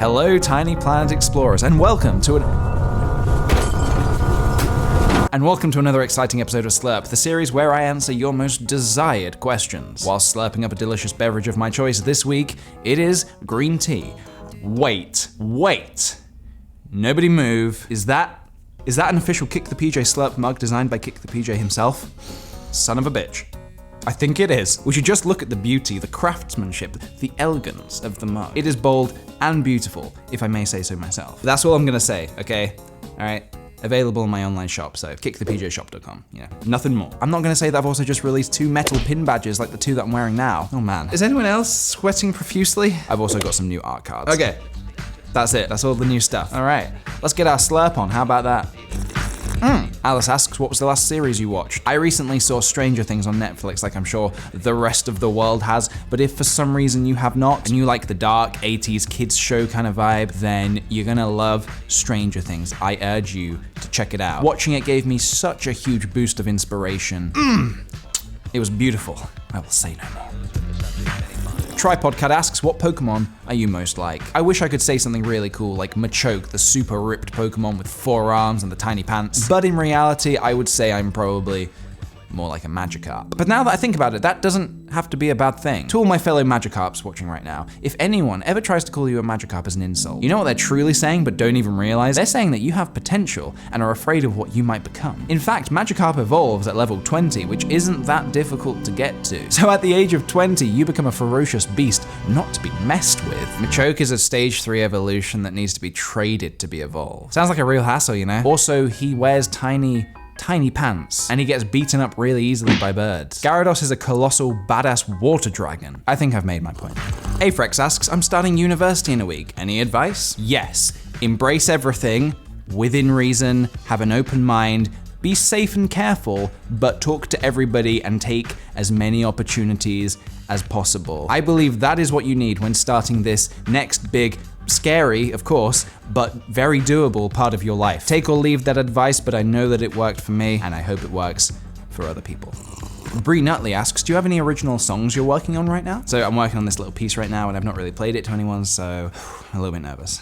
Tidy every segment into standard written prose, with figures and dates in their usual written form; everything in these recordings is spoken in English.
Hello, Tiny Planet Explorers, and welcome to another exciting episode of Slurp, the series where I answer your most desired questions. While slurping up a delicious beverage of my choice this week, it is green tea. Wait. Nobody move. Is that an official KickThePj slurp mug designed by KickThePj himself? Son of a bitch. I think it is. We should just look at the beauty, the craftsmanship, the elegance of the mug. It is bold and beautiful, if I may say so myself. That's all I'm gonna say, okay? All right. Available in my online shop, so KickThePjshop.com, nothing more. I'm not gonna say that I've also just released 2 metal pin badges like the 2 that I'm wearing now. Oh man. Is anyone else sweating profusely? I've also got some new art cards. Okay, that's it. That's all the new stuff. All right, let's get our slurp on. How about that? Alice asks, what was the last series you watched? I recently saw Stranger Things on Netflix, like I'm sure the rest of the world has, but if for some reason you have not, and you like the dark 80s kids show kind of vibe, then you're gonna love Stranger Things. I urge you to check it out. Watching it gave me such a huge boost of inspiration. It was beautiful. I will say no more. Tripod Cat asks, what Pokemon are you most like? I wish I could say something really cool, like Machoke, the super ripped Pokemon with 4 arms and the tiny pants. But in reality, I would say I'm probably more like a Magikarp. But now that I think about it, that doesn't have to be a bad thing. To all my fellow Magikarps watching right now, if anyone ever tries to call you a Magikarp as an insult, you know what they're truly saying but don't even realize? They're saying that you have potential and are afraid of what you might become. In fact, Magikarp evolves at level 20, which isn't that difficult to get to. So at the age of 20, you become a ferocious beast not to be messed with. Machoke is a stage 3 evolution that needs to be traded to be evolved. Sounds like a real hassle, you know? Also, he wears tiny pants, and he gets beaten up really easily by birds. Gyarados is a colossal badass water dragon. I think I've made my point. Afrex asks, I'm starting university in a week. Any advice? Yes. Embrace everything, within reason, have an open mind, be safe and careful, but talk to everybody and take as many opportunities as possible. I believe that is what you need when starting this next big, scary, of course, but very doable part of your life. Take or leave that advice, but I know that it worked for me, and I hope it works for other people. Bree Nutley asks, do you have any original songs you're working on right now? So I'm working on this little piece right now, and I've not really played it to anyone, so I'm a little bit nervous.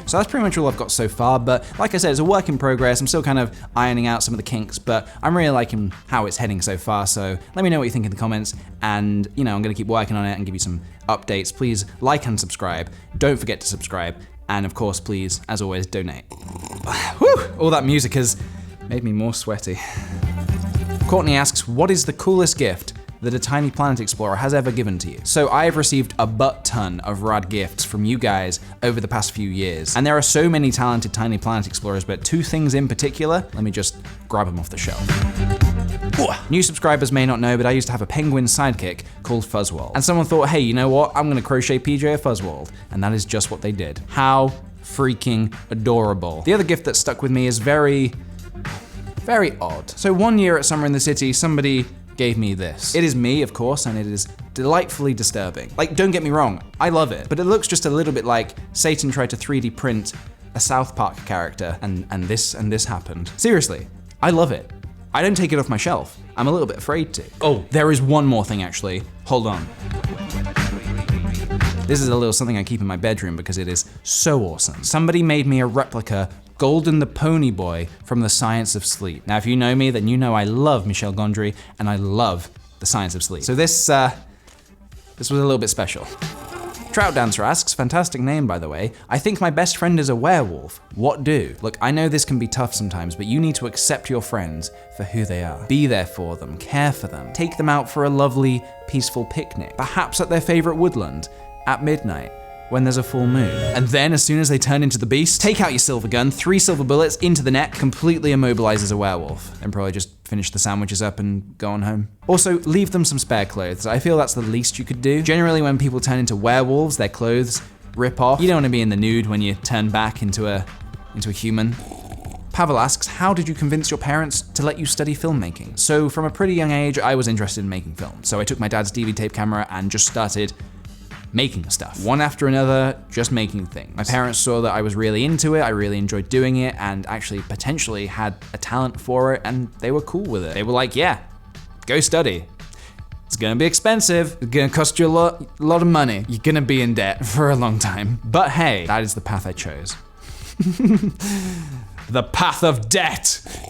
So that's pretty much all I've got so far, but like I said, it's a work in progress. I'm still kind of ironing out some of the kinks, but I'm really liking how it's heading so far, so let me know what you think in the comments, and I'm gonna keep working on it and give you some updates. Please like and subscribe. Don't forget to subscribe, and of course, please, as always, donate. Whew, all that music has made me more sweaty. Courtney asks, what is the coolest gift that a Tiny Planet Explorer has ever given to you? So I have received a butt-ton of rad gifts from you guys over the past few years. And there are so many talented Tiny Planet Explorers, but 2 things in particular, let me just grab them off the shelf. New subscribers may not know, but I used to have a penguin sidekick called Fuzzwald. And someone thought, hey, you know what? I'm gonna crochet PJ a Fuzzwald. And that is just what they did. How freaking adorable. The other gift that stuck with me is very, very odd. So one year at Summer in the City, somebody gave me this. It is me, of course, and it is delightfully disturbing. Like, don't get me wrong, I love it, but it looks just a little bit like Satan tried to 3D print a South Park character, and this happened. Seriously, I love it. I don't take it off my shelf. I'm a little bit afraid to. Oh, there is one more thing actually. Hold on. This is a little something I keep in my bedroom because it is so awesome. Somebody made me a replica Golden the Pony Boy from The Science of Sleep. Now, if you know me, then you know I love Michel Gondry and I love The Science of Sleep. So this was a little bit special. Trout Dancer asks, fantastic name by the way, I think my best friend is a werewolf. What do? Look, I know this can be tough sometimes, but you need to accept your friends for who they are. Be there for them, care for them, take them out for a lovely, peaceful picnic, perhaps at their favorite woodland, at midnight, when there's a full moon. And then, as soon as they turn into the beast, take out your silver gun, 3 silver bullets into the neck, completely immobilizes a werewolf, and probably just finish the sandwiches up and go on home. Also, leave them some spare clothes. I feel that's the least you could do. Generally, when people turn into werewolves, their clothes rip off. You don't want to be in the nude when you turn back into a human. Pavel asks, how did you convince your parents to let you study filmmaking? So from a pretty young age, I was interested in making films. So I took my dad's DV tape camera and just started making stuff. One after another, just making things. My parents saw that I was really into it, I really enjoyed doing it, and actually potentially had a talent for it, and they were cool with it. They were like, yeah, go study. It's gonna be expensive. It's gonna cost you a lot of money. You're gonna be in debt for a long time. But hey, that is the path I chose. The path of debt.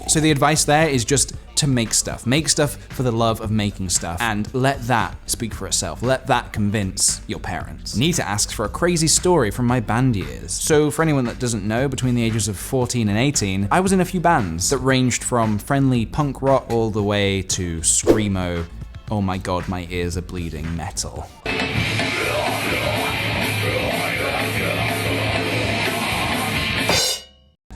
So the advice there is just to make stuff. Make stuff for the love of making stuff, and let that speak for itself. Let that convince your parents. Nita asks for a crazy story from my band years. So for anyone that doesn't know, between the ages of 14 and 18, I was in a few bands that ranged from friendly punk rock all the way to screamo, oh my god, my ears are bleeding metal.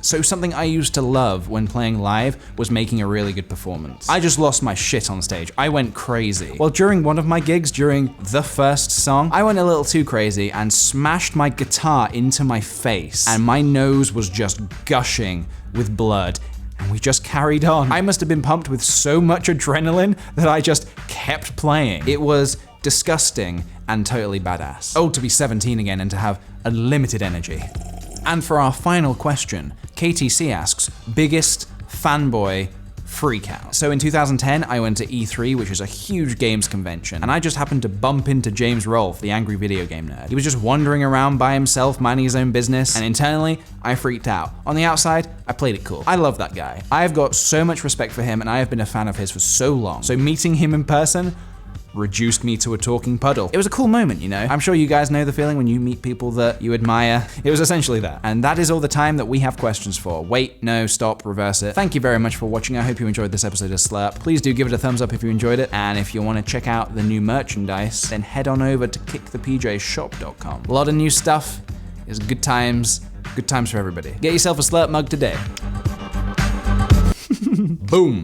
So something I used to love when playing live was making a really good performance. I just lost my shit on stage. I went crazy. Well, during one of my gigs, during the first song, I went a little too crazy and smashed my guitar into my face, and my nose was just gushing with blood. And we just carried on. I must have been pumped with so much adrenaline that I just kept playing. It was disgusting and totally badass. Oh, to be 17 again and to have unlimited energy. And for our final question, KTC asks, biggest fanboy freakout. So in 2010, I went to E3, which is a huge games convention, and I just happened to bump into James Rolfe, the angry video game nerd. He was just wandering around by himself, minding his own business, and internally, I freaked out. On the outside, I played it cool. I love that guy. I've got so much respect for him, and I have been a fan of his for so long. So meeting him in person reduced me to a talking puddle. It was a cool moment, you know? I'm sure you guys know the feeling when you meet people that you admire. It was essentially that. And that is all the time that we have questions for. Wait, no, stop, reverse it. Thank you very much for watching. I hope you enjoyed this episode of Slurp. Please do give it a thumbs up if you enjoyed it. And if you want to check out the new merchandise, then head on over to KickThePjshop.com. A lot of new stuff. It's good times for everybody. Get yourself a Slurp mug today. Boom.